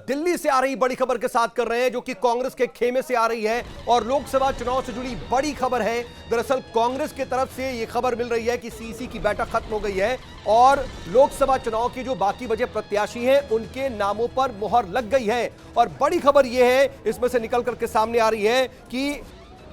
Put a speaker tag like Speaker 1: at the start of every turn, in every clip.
Speaker 1: दिल्ली से आ रही बड़ी खबर के साथ कर रहे हैं, जो कि कांग्रेस के खेमे से आ रही है और लोकसभा चुनाव से जुड़ी बड़ी खबर है। दरअसल कांग्रेस की तरफ से यह खबर मिल रही है कि सीसी की बैठक खत्म हो गई है और लोकसभा चुनाव के जो बाकी बचे प्रत्याशी हैं उनके नामों पर मुहर लग गई है। और बड़ी खबर यह है, इसमें से निकल करके सामने आ रही है कि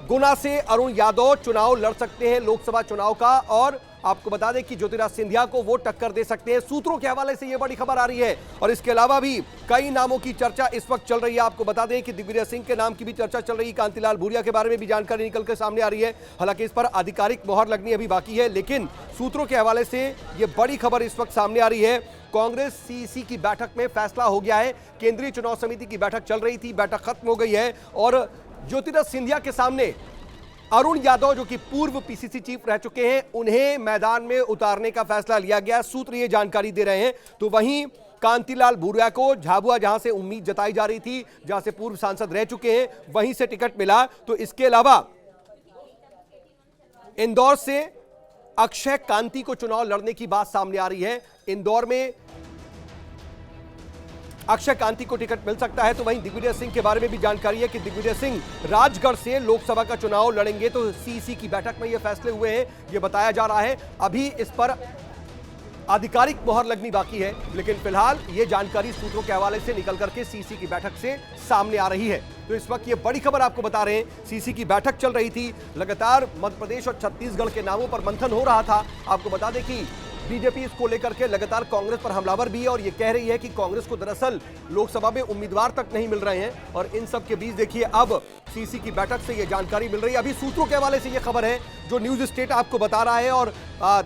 Speaker 1: गुना से अरुण यादव चुनाव लड़ सकते हैं लोकसभा चुनाव का, और आपको बता दें कि ज्योतिराज सिंधिया को वो टक्कर दे सकते हैं। सूत्रों के हवाले से यह बड़ी खबर आ रही है और इसके अलावा भी कई नामों की चर्चा इस वक्त चल रही है। आपको बता दें कि दिग्विजय सिंह के नाम की भी चर्चा चल रही है, कांतिलाल भूरिया के बारे में भी जानकारी निकल कर सामने आ रही है। हालांकि इस पर आधिकारिक मोहर लगनी अभी बाकी है, लेकिन सूत्रों के हवाले से यह बड़ी खबर इस वक्त सामने आ रही है। कांग्रेस सीईसी की बैठक में फैसला हो गया है। केंद्रीय चुनाव समिति की बैठक चल रही थी, बैठक खत्म हो गई है और ज्योतिराज सिंधिया के सामने अरुण यादव, जो कि पूर्व पीसीसी चीफ रह चुके हैं, उन्हें मैदान में उतारने का फैसला लिया गया। सूत्र ये जानकारी दे रहे हैं। तो वहीं कांतिलाल भूरिया को झाबुआ, जहां से उम्मीद जताई जा रही थी, जहां से पूर्व सांसद रह चुके हैं, वहीं से टिकट मिला। तो इसके अलावा इंदौर से अक्षय कांति को चुनाव लड़ने की बात सामने आ रही है। इंदौर में अक्षय कांति को टिकट मिल सकता है। तो वहीं दिग्विजय सिंह के बारे में भी जानकारी है कि दिग्विजय सिंह राजगढ़ से लोकसभा का चुनाव लड़ेंगे। तो सीईसी की बैठक में ये फैसले हुए हैं, ये बताया जा रहा है। अभी इस पर आधिकारिक मोहर लगनी बाकी है, लेकिन फिलहाल ये जानकारी सूत्रों के हवाले से निकल करके सीईसी की बैठक से सामने आ रही है। तो इस वक्त ये बड़ी खबर आपको बता रहे हैं। सीईसी की बैठक चल रही थी, लगातार मध्य प्रदेश और छत्तीसगढ़ के नामों पर मंथन हो रहा था। आपको बता दें कि बीजेपी इसको लेकर के लगातार कांग्रेस पर हमलावर भी है और यह कह रही है कि कांग्रेस को दरअसल लोकसभा में उम्मीदवार तक नहीं मिल रहे हैं। और इन सब के बीच देखिए अब सीसी की बैठक से यह जानकारी मिल रही है। अभी सूत्रों के हवाले से यह खबर है जो न्यूज स्टेट आपको बता रहा है और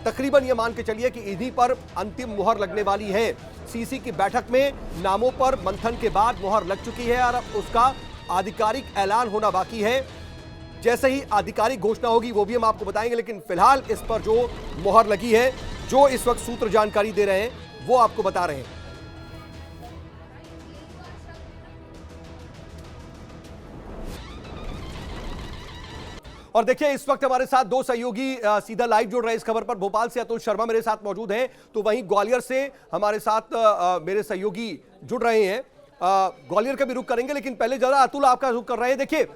Speaker 1: तकरीबन यह मान के चलिए कि इन्हीं पर अंतिम मुहर लगने वाली है। सीसी की बैठक में नामों पर मंथन के बाद मुहर लग चुकी है और उसका आधिकारिक ऐलान होना बाकी है। जैसे ही आधिकारिक घोषणा होगी वो भी हम आपको बताएंगे, लेकिन फिलहाल इस पर जो मुहर लगी है, जो इस वक्त सूत्र जानकारी दे रहे हैं, वो आपको बता रहे हैं। और देखिए इस वक्त हमारे साथ दो सहयोगी सीधा लाइव जुड़ रहे हैं इस खबर पर। भोपाल से अतुल शर्मा मेरे साथ मौजूद हैं, तो वहीं ग्वालियर से हमारे साथ मेरे सहयोगी जुड़ रहे हैं। ग्वालियर का भी रुख करेंगे, लेकिन पहले जरा अतुल आपका रुख कर रहे हैं। देखिए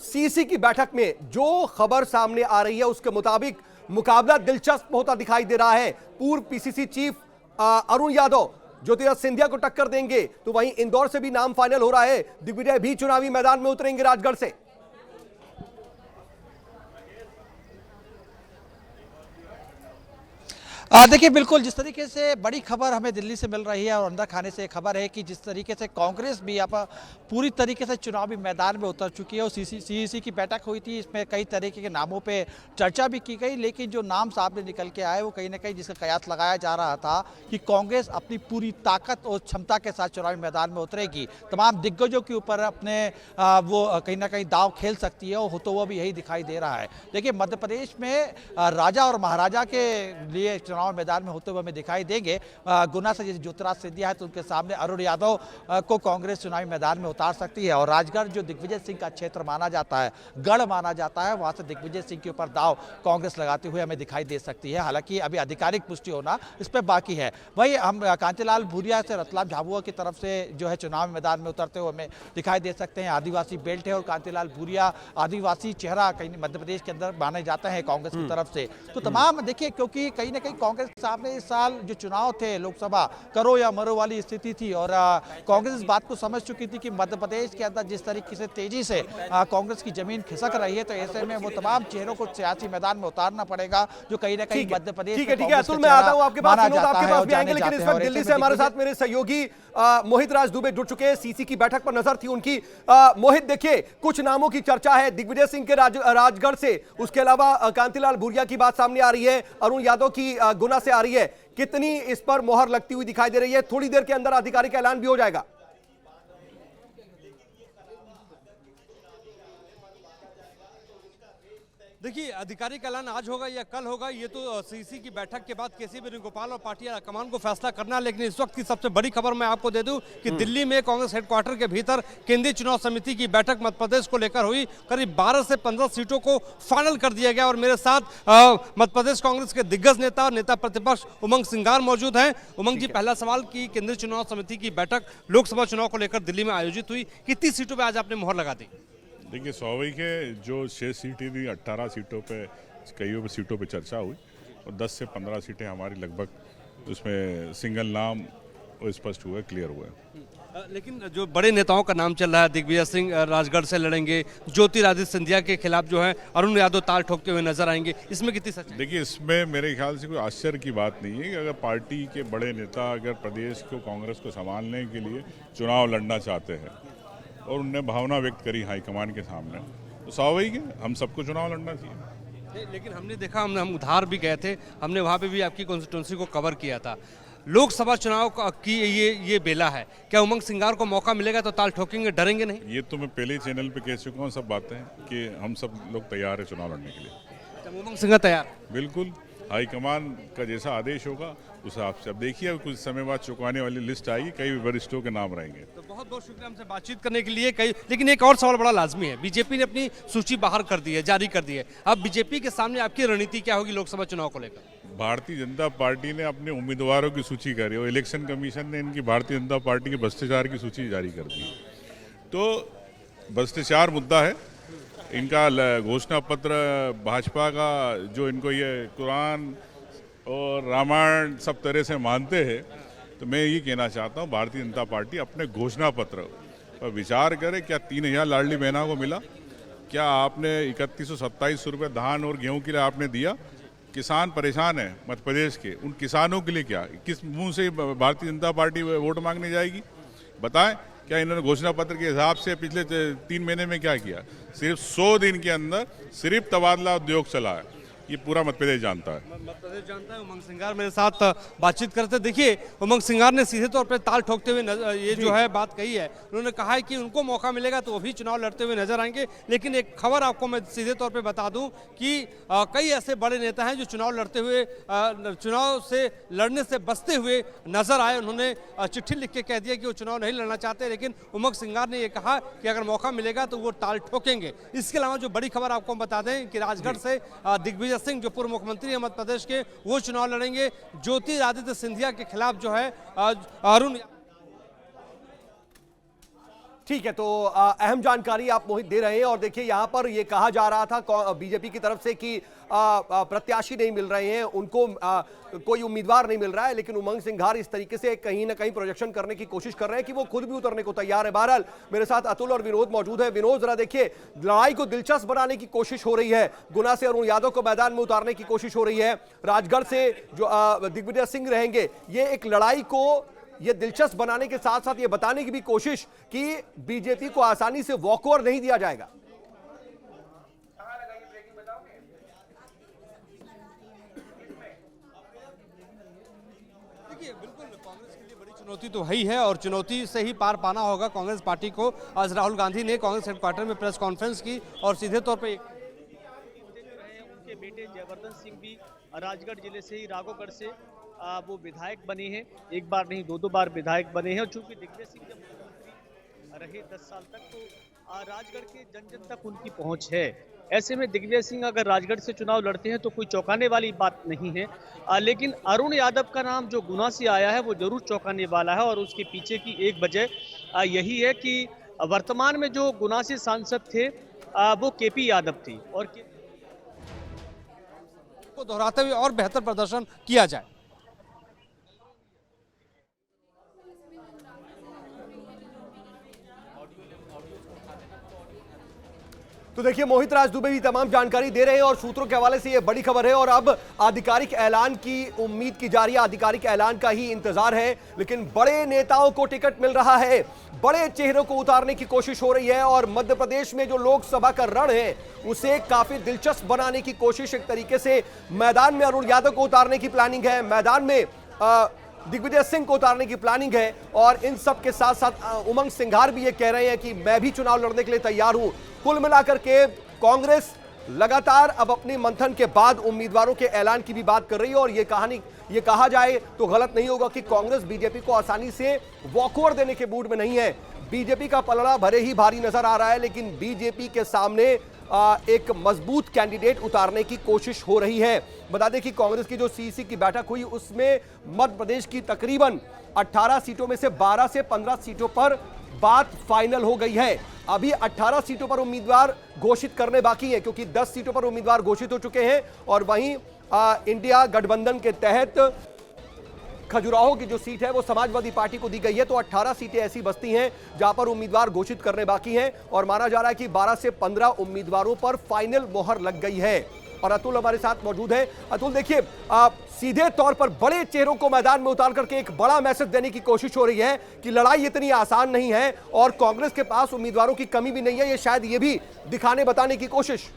Speaker 1: सीसी की बैठक में जो खबर सामने आ रही है उसके मुताबिक मुकाबला दिलचस्प होता दिखाई दे रहा है। पूर्व पीसीसी चीफ अरुण यादव ज्योतिराज सिंधिया को टक्कर देंगे। तो वहीं इंदौर से भी नाम फाइनल हो रहा है, दिग्विजय भी चुनावी मैदान में उतरेंगे राजगढ़ से।
Speaker 2: देखिए बिल्कुल जिस तरीके से बड़ी खबर हमें दिल्ली से मिल रही है और अंदर खाने से खबर है कि जिस तरीके से कांग्रेस भी अब पूरी तरीके से चुनावी मैदान में उतर चुकी है और सीईसी की बैठक हुई थी, इसमें कई तरीके के नामों पे चर्चा भी की गई, लेकिन जो नाम सामने निकल के आए वो कहीं ना कहीं जिसका कयास लगाया जा रहा था कि कांग्रेस अपनी पूरी ताकत और क्षमता के साथ चुनावी मैदान में उतरेगी, तमाम दिग्गजों के ऊपर अपने वो कहीं ना कहीं दाव खेल सकती है और होता हुआ भी यही दिखाई दे रहा है। देखिए मध्य प्रदेश में राजा और महाराजा के लिए चुनाव मैदान में होते हुए हमें दिखाई देंगे। गुना से ज्योतिराज सिंधिया है तो उनके सामने अरुण यादव को कांग्रेस चुनावी मैदान में उतार सकती है और राजगढ़ जो दिग्विजय सिंह का क्षेत्र माना जाता है, गढ़ माना जाता है, वहां से दिग्विजय सिंह के ऊपर दाव कांग्रेस लगाते हुए हमें दिखाई दे सकती है। हालांकि अभी आधिकारिक पुष्टि होना इस पर बाकी है। वही हम कांतिलाल भूरिया से रतलाम झाबुआ की तरफ से जो है चुनाव मैदान में उतरते हुए हमें दिखाई दे सकते हैं। आदिवासी बेल्ट है और कांतिलाल भूरिया आदिवासी चेहरा कहीं मध्य प्रदेश के अंदर माने जाते हैं कांग्रेस की तरफ से। तो तमाम देखिए क्योंकि कहीं ना कहीं कांग्रेस के सामने इस साल जो चुनाव थे लोकसभा करो या मरो वाली स्थिति थी और कांग्रेस इस बात को समझ चुकी थी कि मध्य प्रदेश के अंदर जिस तरीके से तेजी से कांग्रेस की जमीन खिसक रही है, तो ऐसे में वो तमाम चेहरों को सियासी मैदान में उतारना पड़ेगा जो कहीं ना कहीं मध्य प्रदेश
Speaker 1: ठीक है अतुल, मैं आता हूं आपके पास, आपके पास भी आएंगे, लेकिन इस वक्त दिल्ली से हमारे साथ मेरे सहयोगी मोहित राज दुबे जुड़ चुके हैं। सीसी की बैठक पर नजर थी उनकी। मोहित देखिए कुछ नामों की चर्चा है, दिग्विजय सिंह के राजगढ़ से, उसके अलावा कांतिलाल भूरिया की बात सामने आ रही है, अरुण यादव की गुना से आ रही है। कितनी इस पर मोहर लगती हुई दिखाई दे रही है? थोड़ी देर के अंदर आधिकारिक ऐलान भी हो जाएगा।
Speaker 3: देखिए, आधिकारिक ऐलान आज होगा या कल होगा, ये तो सीसी की बैठक के बाद केसी वेणुगोपाल और पार्टी कमान को फैसला करना है। लेकिन इस वक्त की सबसे बड़ी खबर मैं आपको दे दूं कि दिल्ली में कांग्रेस हेडक्वार्टर के भीतर केंद्रीय चुनाव समिति की बैठक मध्य प्रदेश को लेकर हुई। करीब 12 से 15 सीटों को फाइनल कर दिया गया और मेरे साथ मध्य प्रदेश कांग्रेस के दिग्गज नेता और नेता प्रतिपक्ष उमंग सिंगार मौजूद हैं। उमंग जी, पहला सवाल की केंद्रीय चुनाव समिति की बैठक लोकसभा चुनाव को लेकर दिल्ली में आयोजित हुई, कितनी सीटों पर आज आपने मोहर लगा दी?
Speaker 4: देखिए, स्वाभाविक है, जो 6 सीटें थी 18 सीटों पे, कई सीटों पे चर्चा हुई और 10 से 15 सीटें हमारी लगभग उसमें सिंगल नाम स्पष्ट हुए, क्लियर हुए।
Speaker 3: लेकिन जो बड़े नेताओं का नाम चल रहा है, दिग्विजय सिंह राजगढ़ से लड़ेंगे, ज्योतिरादित्य सिंधिया के खिलाफ जो है अरुण यादव ताल ठोकते हुए नजर आएंगे, इसमें कितनी सच है?
Speaker 4: देखिए, इसमें मेरे ख्याल से कोई आश्चर्य की बात नहीं है कि अगर पार्टी के बड़े नेता अगर प्रदेश को, कांग्रेस को संभालने के लिए चुनाव लड़ना चाहते हैं और उनने भावना व्यक्त करी हाईकमान के सामने, तो स्वाभाविक है हम सबको चुनाव लड़ना चाहिए।
Speaker 3: लेकिन हमने देखा, हम उधार भी गए थे, हमने वहाँ पे भी आपकी कॉन्स्टिट्यूंसी को कवर किया था। लोकसभा चुनाव की ये बेला है, क्या उमंग सिंगार को मौका मिलेगा तो ताल ठोकेंगे, डरेंगे नहीं?
Speaker 4: ये तो मैं पहले ही चैनल पे कह चुका हूँ सब बातें कि हम सब लोग तैयार है चुनाव लड़ने के लिए।
Speaker 3: उमंग सिंगार तैयार?
Speaker 4: बिल्कुल, हाईकमान का जैसा आदेश होगा उस हिसाब से। अब देखिए, अब कुछ समय बाद चुकाने वाली लिस्ट आएगी, कई वरिष्ठों के नाम रहेंगे।
Speaker 3: तो बहुत बहुत शुक्रिया हमसे बातचीत करने के लिए। लेकिन एक और सवाल बड़ा लाजमी है, बीजेपी ने अपनी सूची बाहर कर दी है, जारी कर दी है। अब बीजेपी के सामने आपकी रणनीति क्या होगी लोकसभा चुनाव को लेकर?
Speaker 4: भारतीय जनता पार्टी ने अपने उम्मीदवारों की सूची करी और इलेक्शन कमीशन ने इनकी भारतीय जनता पार्टी के भ्रष्टाचार की सूची जारी कर दी। तो भ्रष्टाचार मुद्दा है, इनका घोषणा पत्र भाजपा का, जो इनको ये कुरान और रामायण सब तरह से मानते हैं, तो मैं ये कहना चाहता हूँ भारतीय जनता पार्टी अपने घोषणा पत्र पर विचार करे। क्या 3000 लाडली बहना को मिला? क्या आपने 3127 रुपये धान और गेहूं के लिए आपने दिया? किसान परेशान है मध्य प्रदेश के, उन किसानों के लिए क्या, किस मुंह से भारतीय जनता पार्टी वोट मांगने जाएगी? बताएं, क्या इन्होंने घोषणा पत्र के हिसाब से पिछले 3 महीने में क्या किया? सिर्फ 100 दिन के अंदर सिर्फ तबादला उद्योग चला है, ये पूरा मध्य प्रदेश जानता है।
Speaker 3: मध्य प्रदेश जानता है। उमंग सिंगार मेरे साथ बातचीत करते। देखिए, उमंग सिंगार ने सीधे तौर पे ताल ठोकते हुए ये जो है बात कही है। उन्होंने कहा है कि उनको मौका मिलेगा तो वो भी चुनाव लड़ते हुए नजर आएंगे। लेकिन एक खबर आपको मैं सीधे तौर पे बता दूं कि कई ऐसे बड़े नेता हैं जो चुनाव लड़ते हुए, चुनाव से लड़ने से बचते हुए नजर आए। उन्होंने चिट्ठी लिख के कह दिया कि वो चुनाव नहीं लड़ना चाहते। लेकिन उमंग सिंगार ने ये कहा कि अगर मौका मिलेगा तो वो ताल ठोकेंगे। इसके अलावा जो बड़ी खबर आपको बता दें कि राजगढ़ से दिग्विजय सिंह, जो पूर्व मुख्यमंत्री है मध्य प्रदेश के, वो चुनाव लड़ेंगे। ज्योतिरादित्य सिंधिया के खिलाफ जो है अरुण।
Speaker 1: ठीक है, तो अहम जानकारी आप मोहित दे रहे हैं। और देखिए, यहां पर यह कहा जा रहा था बीजेपी की तरफ से कि प्रत्याशी नहीं मिल रहे हैं उनको, कोई उम्मीदवार नहीं मिल रहा है। लेकिन उमंग सिंघार इस तरीके से कहीं ना कहीं प्रोजेक्शन करने की कोशिश कर रहे हैं कि वो खुद भी उतरने को तैयार है। बहरहाल मेरे साथ अतुल और विनोद मौजूद है। विनोद, जरा देखिए, लड़ाई को दिलचस्प बनाने की कोशिश हो रही है। गुना से अरुण यादव को मैदान में उतारने की कोशिश हो रही है। राजगढ़ से जो दिग्विजय सिंह रहेंगे, ये एक लड़ाई को ये दिलचस्प बनाने के साथ साथ ये बताने की भी कोशिश कि बीजेपी को आसानी से वॉकओवर नहीं दिया जाएगा।
Speaker 3: देखिए, बिल्कुल कांग्रेस के लिए बड़ी चुनौती तो है ही है और चुनौती से ही पार पाना होगा कांग्रेस पार्टी को। आज राहुल गांधी ने कांग्रेस हेडक्वार्टर में प्रेस कॉन्फ्रेंस की और सीधे तौर पे
Speaker 5: उनके बेटे जयवर्धन सिंह भी राजगढ़ जिले से ही, राघोगढ़ से वो विधायक बने हैं। एक बार नहीं, 2 बार विधायक बने हैं। और चूंकि दिग्विजय सिंह जब मुख्यमंत्री रहे 10 साल तक, तो राजगढ़ के जन जन तक उनकी पहुंच है। ऐसे में दिग्विजय सिंह अगर राजगढ़ से चुनाव लड़ते हैं तो कोई चौंकाने वाली बात नहीं है। लेकिन अरुण यादव का नाम जो गुना से आया है वो जरूर चौंकाने वाला है। और उसके पीछे की एक वजह यही है कि वर्तमान में जो गुना से सांसद थे वो केपी यादव थी, और
Speaker 3: को दोहराते हुए और बेहतर प्रदर्शन किया जाए।
Speaker 1: तो देखिए, मोहित राज दुबे भी तमाम जानकारी दे रहे हैं और सूत्रों के हवाले से यह बड़ी खबर है। और अब आधिकारिक ऐलान की उम्मीद की जा रही है, आधिकारिक ऐलान का ही इंतजार है। लेकिन बड़े नेताओं को टिकट मिल रहा है, बड़े चेहरों को उतारने की कोशिश हो रही है। और मध्य प्रदेश में जो लोकसभा का रण है उसे काफी दिलचस्प बनाने की कोशिश, एक तरीके से मैदान में अरुण यादव को उतारने की प्लानिंग है, मैदान में दिग्विजय सिंह को उतारने की प्लानिंग है। और इन सब के साथ साथ उमंग सिंघार भी ये कह रहे हैं कि मैं भी चुनाव लड़ने के लिए तैयार हूं। कुल मिलाकर के कांग्रेस लगातार अब अपने मंथन के बाद उम्मीदवारों के ऐलान की भी बात कर रही है। और ये कहा जाए तो गलत नहीं होगा कि कांग्रेस बीजेपी को आसानी से वॉकओवर देने के मूड में नहीं है। बीजेपी का पलड़ा भले ही भारी नजर आ रहा है, लेकिन बीजेपी के सामने एक मजबूत कैंडिडेट उतारने की कोशिश हो रही है। बता दें कि कांग्रेस की जो सीईसी की बैठक हुई उसमें मध्य प्रदेश की तकरीबन 18 सीटों में से 12 से 15 सीटों पर बात फाइनल हो गई है। अभी 18 सीटों पर उम्मीदवार घोषित करने बाकी हैं, क्योंकि 10 सीटों पर उम्मीदवार घोषित हो चुके हैं। और वहीं इंडिया गठबंधन के तहत खजुराहो की जो सीट है वो समाजवादी पार्टी को दी गई है। तो 18 सीटें ऐसी बस्ती हैं जहां पर उम्मीदवार घोषित करने बाकी हैं और माना जा रहा है कि 12 से 15 उम्मीदवारों पर फाइनल मोहर लग गई है। और अतुल हमारे साथ मौजूद है। अतुल, देखिए, सीधे तौर पर बड़े चेहरों को मैदान में उतार करके एक बड़ा मैसेज देने की कोशिश हो रही है कि लड़ाई इतनी आसान नहीं है और कांग्रेस के पास उम्मीदवारों की कमी भी नहीं है। ये शायद ये भी दिखाने बताने की कोशिश।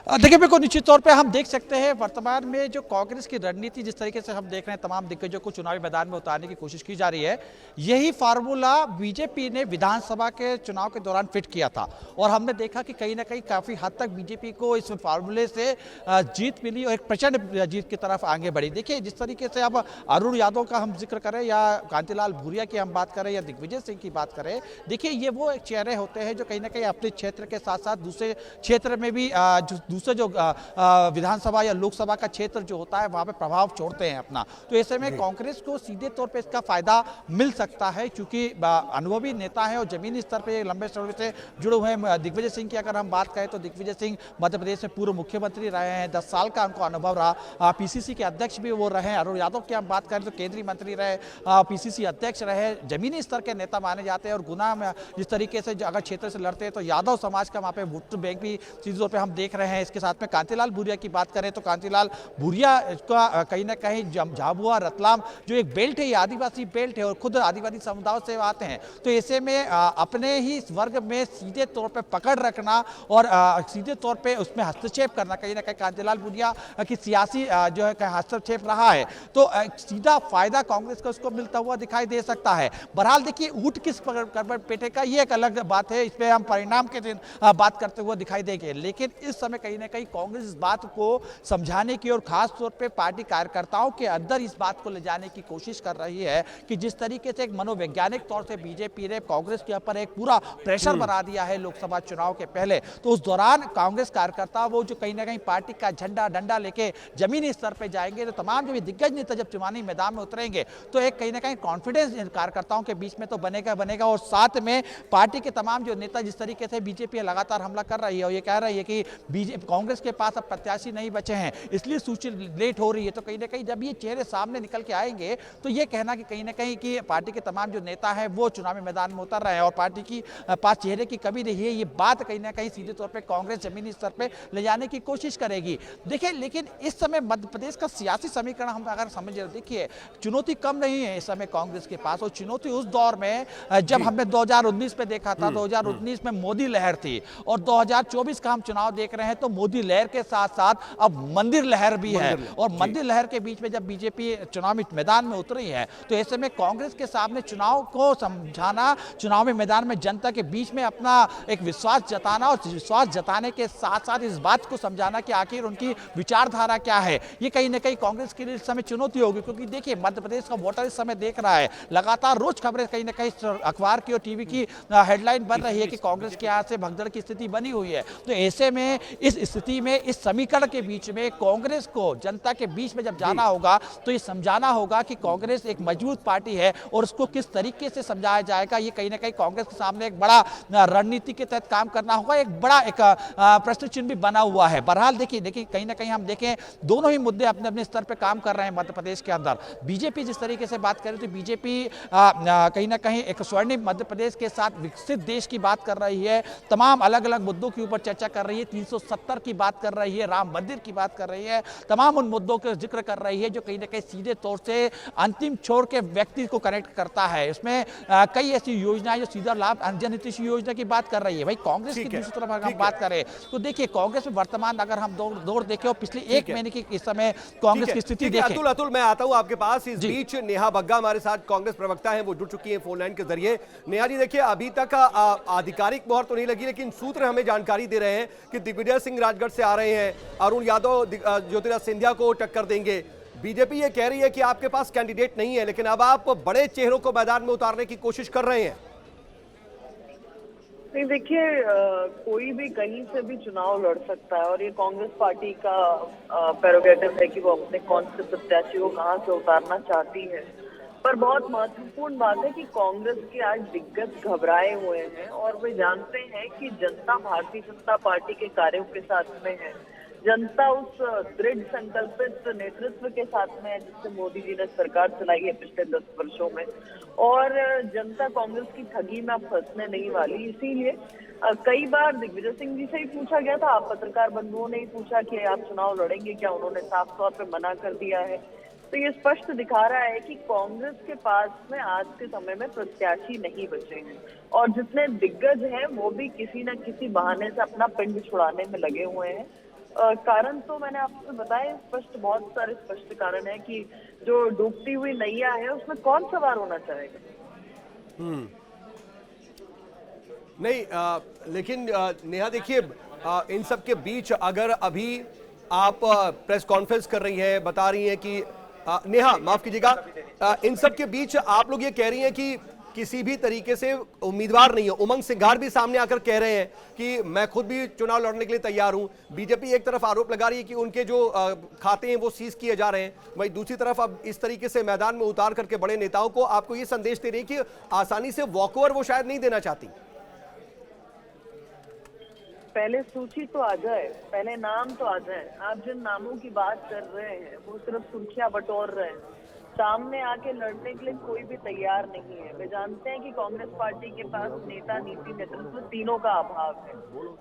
Speaker 2: देखिए, बिल्कुल निश्चित तौर पे हम देख सकते हैं वर्तमान में जो कांग्रेस की रणनीति जिस तरीके से हम देख रहे हैं, तमाम दिग्गजों को चुनावी मैदान में उतारने की कोशिश की जा रही है। यही फार्मूला बीजेपी ने विधानसभा के चुनाव के दौरान फिट किया था और हमने देखा कि कहीं ना कहीं काफी हद तक बीजेपी को इस फार्मूले से जीत मिली और एक प्रचंड जीत की तरफ आगे बढ़ी। देखिए, जिस तरीके से अब अरुण यादव का हम जिक्र करें या कांतिलाल भूरिया की हम बात करें या दिग्विजय सिंह की बात करें, देखिए ये वो चेहरे होते हैं जो कहीं ना कहीं अपने क्षेत्र के साथ साथ दूसरे क्षेत्र में भी दूसरे जो विधानसभा या लोकसभा का क्षेत्र जो होता है वहां पे प्रभाव छोड़ते हैं अपना। तो ऐसे में कांग्रेस को सीधे तौर पे इसका फायदा मिल सकता है, क्योंकि अनुभवी नेता है और जमीनी स्तर पे लंबे समय से जुड़े हुए हैं। दिग्विजय सिंह की अगर हम बात करें तो दिग्विजय सिंह मध्य प्रदेश में पूर्व मुख्यमंत्री रहे हैं, 10 साल का उनको अनुभव रहा, पीसीसी के अध्यक्ष भी वो रहे। अरुण यादव की हम बात करें तो केंद्रीय मंत्री रहे, पीसीसी अध्यक्ष रहे, जमीनी स्तर के नेता माने जाते हैं। और गुना में जिस तरीके से अगर क्षेत्र से लड़ते हैं तो यादव समाज का वहाँ पे वोट बैंक भी सीधे तौर पर हम देख रहे हैं। इसके साथ में कांतिलाल भूरिया की बात करें तो कांतिलाल भूरिया का कहीं ना कहीं झाबुआ रतलाम जो एक बेल्ट है, ये आदिवासी बेल्ट है और खुद आदिवासी समुदायों से आते हैं। तो ऐसे में अपने ही इस वर्ग में सीधे तौर पे पकड़ रखना और सीधे तौर पे उसमें हस्तक्षेप करना, कहीं ना कहीं कांतिलाल भूरिया की सियासी जो है हस्तक्षेप रहा है, तो सीधा फायदा कांग्रेस को उसको मिलता हुआ दिखाई दे सकता है। बहरहाल देखिए, ऊँट किस करवट पेटे का ये एक अलग बात है, इस पर हम परिणाम के दिन बात करते हुए दिखाई देंगे। लेकिन इस समय कहीं ना कहीं कांग्रेस इस बात को समझाने की और खास तौर पे पार्टी कार्यकर्ताओं के अंदर इस बात को ले जाने की कोशिश कर रही है कि जिस तरीके से एक मनोवैज्ञानिक तौर से बीजेपी ने कांग्रेस के ऊपर एक पूरा प्रेशर बना दिया है लोकसभा चुनाव के पहले, तो उस दौरान कांग्रेस कार्यकर्ता वो जो कहीं ना कहीं पार्टी का झंडा डंडा लेके जमीनी स्तर पर जाएंगे, तो तमाम जो दिग्गज नेता जब चुनावी मैदान में उतरेंगे तो एक कहीं ना कहीं कॉन्फिडेंस कार्यकर्ताओं के बीच में तो बनेगा। और साथ में पार्टी के तमाम जो नेता जिस तरीके से बीजेपी लगातार हमला कर रही है और ये कह रही है कि कांग्रेस के पास अब प्रत्याशी नहीं बचे हैं, इसलिए सूची लेट हो रही है, तो कहीं ना कहीं जब ये चेहरे सामने निकल के आएंगे तो ये कहना कि कहीं ना कहीं कि पार्टी के तमाम जो नेता हैं वो चुनावी मैदान में उतर रहे हैं और पार्टी की पास चेहरे की कमी नहीं है, ये बात कहीं ना कहीं सीधे तौर पे कांग्रेस जमीनी स्तर पे ले जाने की कोशिश करेगी। देखिए, लेकिन इस समय मध्य प्रदेश का सियासी समीकरण हम अगर समझ, देखिए चुनौती कम नहीं है इस समय कांग्रेस के पास, और चुनौती उस दौर में जब हमने 2019 पे देखा था, 2019 में मोदी लहर थी और 2024 का हम चुनाव देख रहे हैं तो मोदी लहर के साथ साथ अब मंदिर लहर भी है। और मंदिर लहर के बीच में जब बीजेपी चुनावी मैदान में उतरी है तो ऐसे में कांग्रेस के सामने चुनाव को समझाना, चुनावी मैदान में जनता के बीच में अपना एक विश्वास जताना और विश्वास जताने के साथ साथ इस बात को समझाना कि आखिर उनकी विचारधारा क्या है, ये कहीं ना कहीं कांग्रेस के लिए इस समय चुनौती होगी। क्योंकि देखिए, मध्य प्रदेश का वोटर इस समय देख रहा है, लगातार रोज खबरें कहीं ना कहीं अखबार की और टीवी की हेडलाइन बन रही है कि कांग्रेस के यहाँ से भगदड़ की स्थिति बनी हुई है। तो ऐसे में इस स्थिति में इस समीकरण के बीच में कांग्रेस को जनता के बीच में जब जाना होगा तो ये समझाना होगा कि कांग्रेस एक मजबूत पार्टी है और उसको किस तरीके से समझाया जाएगा, ये कहीं ना कहीं कांग्रेस के सामने एक बड़ा रणनीति के तहत काम करना होगा, एक बड़ा एक प्रश्न चिन्ह भी बना हुआ है। बहरहाल देखिए कहीं ना कहीं हम देखें दोनों ही मुद्दे अपने अपने स्तर पर काम कर रहे हैं मध्य प्रदेश के अंदर। बीजेपी जिस तरीके से बात करें तो बीजेपी कहीं ना कहीं एक स्वर्णिम मध्य प्रदेश के साथ विकसित देश की बात कर रही है, तमाम अलग अलग मुद्दों के ऊपर चर्चा कर रही है। 370 बस्तर की बात कर रही है, राम मंदिर की बात कर रही है, तमाम उन मुद्दों का जिक्र कर रही है जो कहीं ना कहीं सीधे तौर से अंतिम छोर के व्यक्ति को कनेक्ट करता है। इसमें कई ऐसी योजनाएं जो सीधा लाभ अंजन नीतीश योजना की बात कर रही है। भाई कांग्रेस की दूसरी तरफ अगर हम बात करें तो देखिए कांग्रेस में वर्तमान अगर हम दौड़ देखें और पिछले एक महीने की इस समय कांग्रेस की स्थिति देखें।
Speaker 1: अतुल मैं आता हूं आपके पास। इस बीच नेहा बग्गा हमारे साथ कांग्रेस प्रवक्ता हैं, वो जुड़ चुकी हैं फोन लाइन के जरिए। नेहा जी देखिए, अभी तक आधिकारिक मोहर तो नहीं लगी, लेकिन सूत्र हमें जानकारी दे रहे हैं कि दिग्विजय सिंह राजगढ़ से आ रहे हैं, अरुण यादव ज्योतिरादित्य सिंधिया को टक्कर देंगे। बीजेपी ये कह रही है कि आपके पास कैंडिडेट नहीं है, लेकिन अब आप बड़े चेहरों को मैदान में उतारने की कोशिश कर रहे हैं।
Speaker 6: नहीं देखिए, कोई भी कहीं से भी चुनाव लड़ सकता है और ये कांग्रेस पार्टी का प्रेरोगेटिव है कि वो अपने कौन से प्रत्याशी को कहां से उतारना चाहती है। पर बहुत महत्वपूर्ण बात है कि कांग्रेस के आज दिग्गज घबराए हुए हैं और वे जानते हैं कि जनता भारतीय जनता पार्टी के कार्यों के साथ में है। जनता उस दृढ़ संकल्पित नेतृत्व के साथ में है जिससे मोदी जी ने सरकार चलाई है पिछले 10 वर्षों में, और जनता कांग्रेस की ठगी में अब फंसने नहीं वाली। इसीलिए कई बार दिग्विजय सिंह जी से ही पूछा गया था, आप पत्रकार बंधुओं ने ही पूछा कि आप चुनाव लड़ेंगे क्या, उन्होंने साफ तौर पे मना कर दिया है। तो ये स्पष्ट दिखा रहा है कि कांग्रेस के पास में आज के समय में प्रत्याशी नहीं बचे हैं और जितने दिग्गज हैं वो भी किसी न किसी बहाने से अपना पिंड छुड़ाने में लगे हुए हैं। कारण तो मैंने आपको बताया स्पष्ट, बहुत सारे स्पष्ट कारण है कि जो डूबती हुई नैया है उसमें कौन सवार होना चाहेगा।
Speaker 1: नहीं लेकिन नेहा देखिए, इन सब के बीच अगर अभी आप प्रेस कॉन्फ्रेंस कर रही हैं, बता रही हैं कि नेहा माफ कीजिएगा, इन सब के बीच आप लोग ये कह रही हैं कि किसी भी तरीके से उम्मीदवार नहीं है। उमंग सिंघार भी सामने आकर कह रहे हैं कि मैं खुद भी चुनाव लड़ने के लिए तैयार हूं। बीजेपी एक तरफ आरोप लगा रही है कि उनके जो खाते हैं वो सीज किए जा रहे हैं, वहीं दूसरी तरफ अब इस तरीके से मैदान में उतार करके बड़े नेताओं को आपको ये संदेश दे रही है कि आसानी से वॉकओवर वो शायद नहीं देना चाहती।
Speaker 6: पहले सूची तो आ जाए, पहले नाम तो आ जाए। आप जिन नामों की बात कर रहे हैं वो सिर्फ सुर्खियां बटोर रहे हैं, सामने आके लड़ने के लिए कोई भी तैयार नहीं है। वे जानते हैं कि कांग्रेस पार्टी के पास नेता, नीति, नेतृत्व तीनों का अभाव है।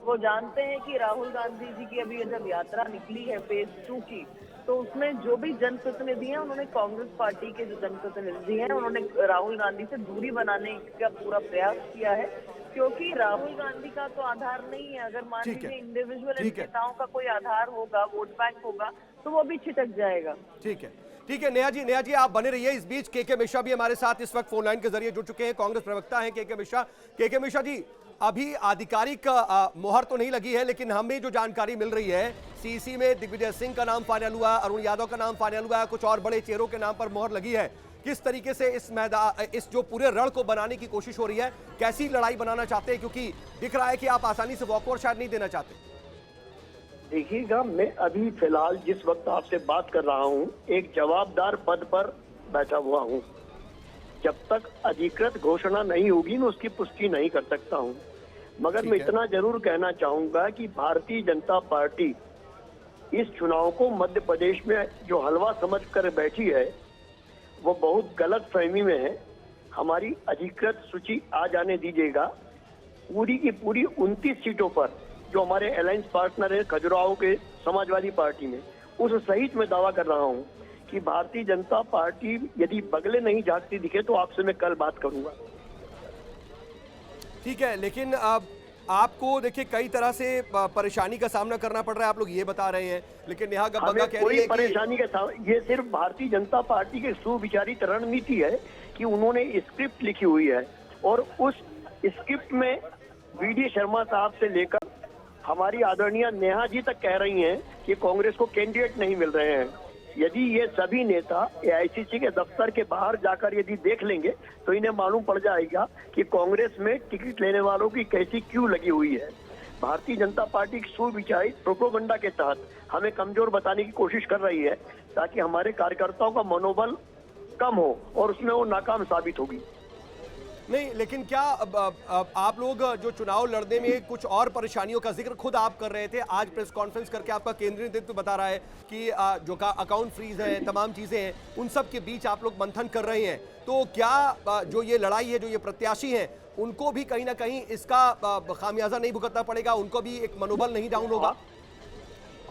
Speaker 6: वो जानते हैं कि राहुल गांधी जी की अभी जब यात्रा निकली है फेज 2 की, तो उसमें जो भी जनप्रतिनिधि हैं उन्होंने कांग्रेस पार्टी के जो जनप्रतिनिधि हैं उन्होंने राहुल गांधी से दूरी बनाने का पूरा प्रयास किया है, क्योंकि राहुल गांधी का तो आधार नहीं है। अगर मान लीजिए इंडिविजुअल नेताओं का कोई आधार होगा, वोट बैंक होगा, तो वो भी छिटक जाएगा।
Speaker 1: ठीक है नेहा जी आप बने रहिए। इस बीच के मिश्रा भी हमारे साथ इस वक्त फोन लाइन के जरिए जुड़ चुके हैं, कांग्रेस प्रवक्ता हैं के मिश्रा जी, अभी आधिकारिक मोहर तो नहीं लगी है, लेकिन हमें जो जानकारी मिल रही है सीसी में दिग्विजय सिंह का नाम फाइनल हुआ, अरुण यादव का नाम फाइनल हुआ, कुछ और बड़े चेहरों के नाम पर मोहर लगी है। किस तरीके से इस मैदान, इस जो पूरे रण को बनाने की कोशिश हो रही है, कैसी लड़ाई बनाना चाहते हैं, क्योंकि दिख रहा है कि आप आसानी से वॉकओवर शायद नहीं देना चाहते।
Speaker 7: देखिएगा, मैं अभी फिलहाल जिस वक्त आपसे बात कर रहा हूं एक जवाबदार पद पर बैठा हुआ हूं। जब तक अधिकृत घोषणा नहीं होगी मैं उसकी पुष्टि नहीं कर सकता हूं, मगर मैं इतना जरूर कहना चाहूंगा कि भारतीय जनता पार्टी इस चुनाव को मध्य प्रदेश में जो हलवा समझ कर बैठी है वो बहुत गलत फहमी में है। हमारी अधिकृत सूची आ जाने दीजिएगा। पूरी की पूरी 29 सीटों पर जो हमारे अलायंस पार्टनर है खजुराहो के समाजवादी पार्टी में, उस सहित मैं दावा कर रहा हूं कि भारतीय जनता पार्टी यदि बगले नहीं झांकती दिखे तो आपसे मैं कल बात करूंगा।
Speaker 1: ठीक है, लेकिन अब आपको देखिए कई तरह से परेशानी का सामना करना पड़ रहा है, आप लोग ये बता रहे हैं, लेकिन नेहा बग्गा कह रही है कि
Speaker 7: परेशानी का ये सिर्फ भारतीय जनता पार्टी की सुविचारित रणनीति है कि उन्होंने स्क्रिप्ट लिखी हुई है और उस स्क्रिप्ट में वी.डी. शर्मा साहब से लेकर हमारी आदरणीय नेहा जी तक कह रही हैं कि कांग्रेस को कैंडिडेट नहीं मिल रहे हैं। यदि ये सभी नेता एआईसीसी के दफ्तर के बाहर जाकर यदि देख लेंगे तो इन्हें मालूम पड़ जाएगा कि कांग्रेस में टिकट लेने वालों की कैसी क्यू लगी हुई है। भारतीय जनता पार्टी की सुविचारित प्रोपेगेंडा के तहत हमें कमजोर बताने की कोशिश कर रही है ताकि हमारे कार्यकर्ताओं का मनोबल कम हो और उसमें वो नाकाम साबित होगी।
Speaker 1: नहीं, लेकिन क्या आप लोग जो चुनाव लड़ने में कुछ और परेशानियों का जिक्र खुद आप कर रहे थे, आज प्रेस कॉन्फ्रेंस करके आपका केंद्रीय नेतृत्व बता रहा है कि जो का अकाउंट फ्रीज है, तमाम चीजें हैं, उन सब के बीच आप लोग मंथन कर रहे हैं, तो क्या जो ये लड़ाई है, जो ये प्रत्याशी हैं, उनको भी कहीं ना कहीं इसका खामियाजा नहीं भुगतना पड़ेगा, उनको भी एक मनोबल नहीं डाउन होगा?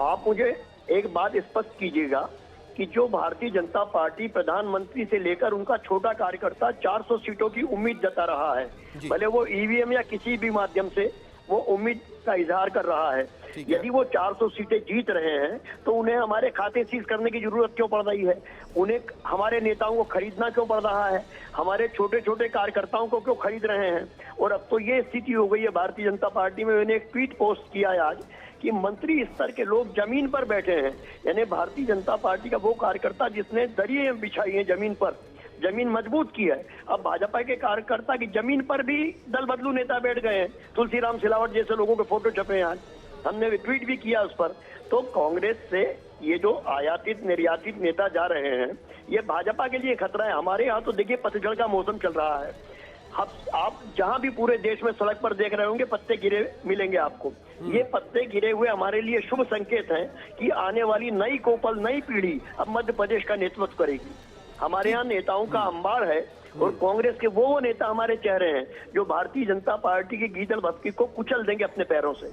Speaker 7: आप मुझे एक बात स्पष्ट कीजिएगा कि जो भारतीय जनता पार्टी प्रधानमंत्री से लेकर उनका छोटा कार्यकर्ता 400 सीटों की उम्मीद जता रहा है, भले वो ईवीएम या किसी भी माध्यम से वो उम्मीद का इजहार कर रहा है, यदि वो 400 सीटें जीत रहे हैं तो उन्हें हमारे खाते सीज करने की जरूरत क्यों पड़ रही है? उन्हें हमारे नेताओं को खरीदना क्यों पड़ रहा है? हमारे छोटे छोटे कार्यकर्ताओं को क्यों खरीद रहे हैं? और अब तो ये स्थिति हो गई है भारतीय जनता पार्टी में। मैंने एक ट्वीट पोस्ट किया है आज कि मंत्री स्तर के लोग जमीन पर बैठे हैं, यानी भारतीय जनता पार्टी का वो कार्यकर्ता जिसने दरिये बिछाई है जमीन पर, जमीन मजबूत की है, अब भाजपा के कार्यकर्ता की जमीन पर भी दल बदलू नेता बैठ गए हैं। तुलसीराम सिलावट जैसे लोगों के फोटो छपे हैं, आज हमने ट्वीट भी किया उस पर। तो कांग्रेस से ये जो आयातित निर्यातित नेता जा रहे हैं, ये भाजपा के लिए खतरा है। हमारे यहाँ तो देखिए पतझड़ का मौसम चल रहा है। आप जहां भी पूरे देश में सड़क पर देख रहे होंगे पत्ते गिरे मिलेंगे आपको। ये पत्ते गिरे हुए हमारे लिए शुभ संकेत हैं कि आने वाली नई कोपल, नई पीढ़ी अब मध्य प्रदेश का नेतृत्व करेगी। हमारे यहाँ नेताओं का अंबार है और कांग्रेस के वो नेता हमारे चेहरे हैं जो भारतीय जनता पार्टी की गीदड़ भपकी को कुचल देंगे अपने पैरों से।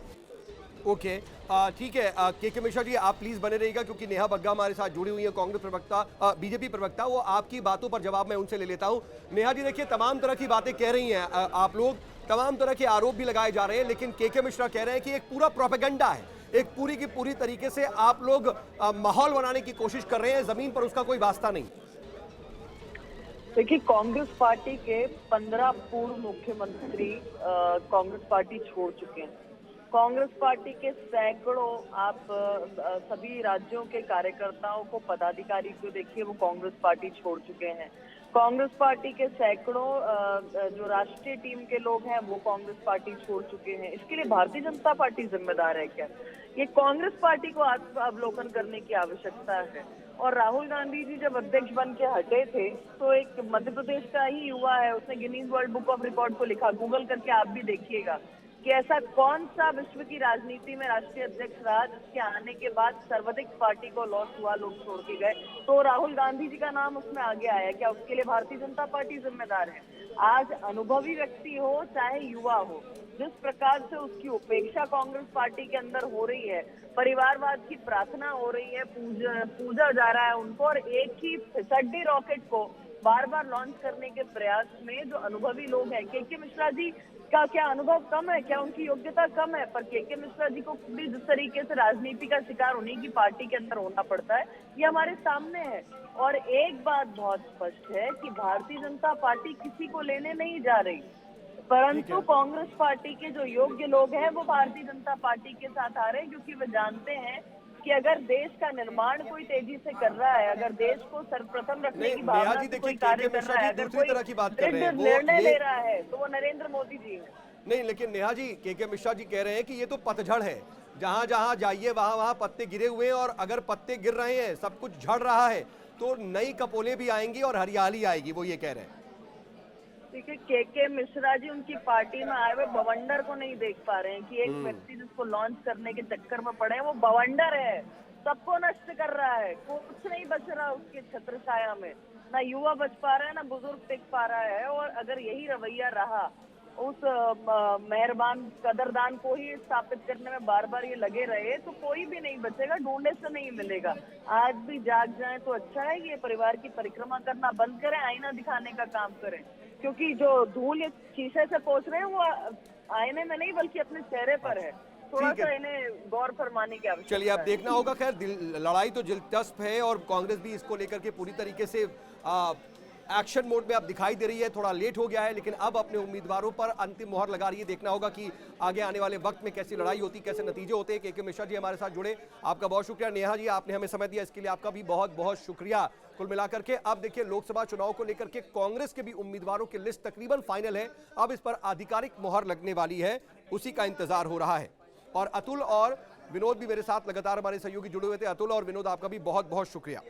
Speaker 1: ओके, ठीक है। के मिश्रा जी, आप प्लीज बने रहिएगा क्योंकि नेहा बग्गा हमारे साथ जुड़ी हुई है, कांग्रेस प्रवक्ता, बीजेपी प्रवक्ता। वो आपकी बातों पर जवाब मैं उनसे ले लेता हूं। नेहा जी देखिए, तमाम तरह की बातें कह रही हैं आप लोग, तमाम तरह के आरोप भी लगाए जा रहे हैं, लेकिन के मिश्रा कह रहे हैं कि एक पूरा प्रोपेगेंडा है, एक पूरी की पूरी तरीके से आप लोग माहौल बनाने की कोशिश कर रहे हैं, जमीन पर उसका कोई वास्ता नहीं।
Speaker 6: देखिए, कांग्रेस पार्टी के 15 पूर्व मुख्यमंत्री कांग्रेस पार्टी छोड़ चुके हैं। कांग्रेस पार्टी के सैकड़ों आप सभी राज्यों के कार्यकर्ताओं को, पदाधिकारी को देखिए, वो कांग्रेस पार्टी छोड़ चुके हैं। कांग्रेस पार्टी के सैकड़ों जो राष्ट्रीय टीम के लोग हैं वो कांग्रेस पार्टी छोड़ चुके हैं। इसके लिए भारतीय जनता पार्टी जिम्मेदार है क्या? ये कांग्रेस पार्टी को अवलोकन करने की आवश्यकता है। और राहुल गांधी जी जब अध्यक्ष बन के हटे थे तो एक मध्य प्रदेश का ही युवा है, उसने Guinness world book of record को लिखा। गूगल करके आप भी देखिएगा कि ऐसा कौन सा विश्व की राजनीति में राष्ट्रीय अध्यक्ष रहा जिसके आने के बाद सर्वाधिक पार्टी को लॉस हुआ, लोग छोड़ के गए। तो राहुल गांधी जी का नाम उसमें आगे आया। क्या उसके लिए भारतीय जनता पार्टी जिम्मेदार है? आज अनुभवी व्यक्ति हो चाहे युवा हो, जिस प्रकार से उसकी उपेक्षा कांग्रेस पार्टी के अंदर हो रही है, परिवारवाद की प्रार्थना हो रही है, पूजा जा रहा है उनको, और एक ही फिसड्डी रॉकेट को बार बार लॉन्च करने के प्रयास में जो अनुभवी लोग हैं, के मिश्रा जी का क्या अनुभव कम है? क्या उनकी योग्यता कम है? पर के मिश्रा जी को भी जिस तरीके से राजनीति का शिकार उन्हीं की पार्टी के अंदर होना पड़ता है, ये हमारे सामने है। और एक बात बहुत स्पष्ट है कि भारतीय जनता पार्टी किसी को लेने नहीं जा रही, परंतु कांग्रेस पार्टी के जो योग्य लोग हैं वो भारतीय जनता पार्टी के साथ आ रहे हैं, क्योंकि वे जानते हैं कि अगर देश का निर्माण कोई तेजी से कर रहा है, अगर देश को सर्वप्रथम रखने की भावना से कोई कार्य कर रहा है, अगर कोई निर्णय ले रहा है तो वो नरेंद्र मोदी जी है।
Speaker 1: नहीं, लेकिन नेहा जी, के मिश्रा जी कह रहे हैं कि ये तो पतझड़ है, जहां जहां जाइए वहां वहां पत्ते गिरे हुए हैं, और अगर पत्ते गिर रहे हैं, सब कुछ झड़ रहा है, तो नई कपोले भी आएंगी और हरियाली आएगी, वो ये कह रहे हैं।
Speaker 6: देखिए, के मिश्रा जी उनकी पार्टी में आए हुए बवंडर को नहीं देख पा रहे हैं कि एक व्यक्ति जिसको लॉन्च करने के चक्कर में पड़े हैं वो बवंडर है, सबको नष्ट कर रहा है, कुछ नहीं बच रहा उसके छत्र छाया में, ना युवा बच पा रहा है ना बुजुर्ग टिक पा रहा है। और अगर यही रवैया रहा, उस मेहरबान कदरदान को ही स्थापित करने में बार बार ये लगे रहे, तो कोई भी नहीं बचेगा, ढूंढने से नहीं मिलेगा। आज भी जाग जाए तो अच्छा है, ये परिवार की परिक्रमा करना बंद करें, आईना दिखाने का काम करें, क्योंकि जो धूल ये शीशे से पहुंच रहे हैं वो आईने में नहीं बल्कि अपने चेहरे पर है। थोड़ा सा इन्हें गौर फरमाने की आवश्यकता है।
Speaker 1: चलिए, अब देखना होगा। खैर, लड़ाई तो दिलचस्प है और कांग्रेस भी इसको लेकर के पूरी तरीके से एक्शन मोड में अब दिखाई दे रही है। थोड़ा लेट हो गया है, लेकिन अब अपने उम्मीदवारों पर अंतिम मोहर लगा रही है। देखना होगा कि आगे आने वाले वक्त में कैसी लड़ाई होती, कैसे नतीजे होते हैं। के मिश्रा जी हमारे साथ जुड़े, आपका बहुत शुक्रिया। नेहा जी, आपने हमें समय दिया, इसके लिए आपका भी बहुत बहुत शुक्रिया। कुल मिलाकर के अब देखिए, लोकसभा चुनाव को लेकर के कांग्रेस के भी उम्मीदवारों की लिस्ट तकरीबन फाइनल है। अब इस पर आधिकारिक मोहर लगने वाली है, उसी का इंतजार हो रहा है। और अतुल और विनोद भी मेरे साथ लगातार हमारे सहयोगी जुड़े हुए थे। अतुल और विनोद, आपका भी बहुत बहुत शुक्रिया।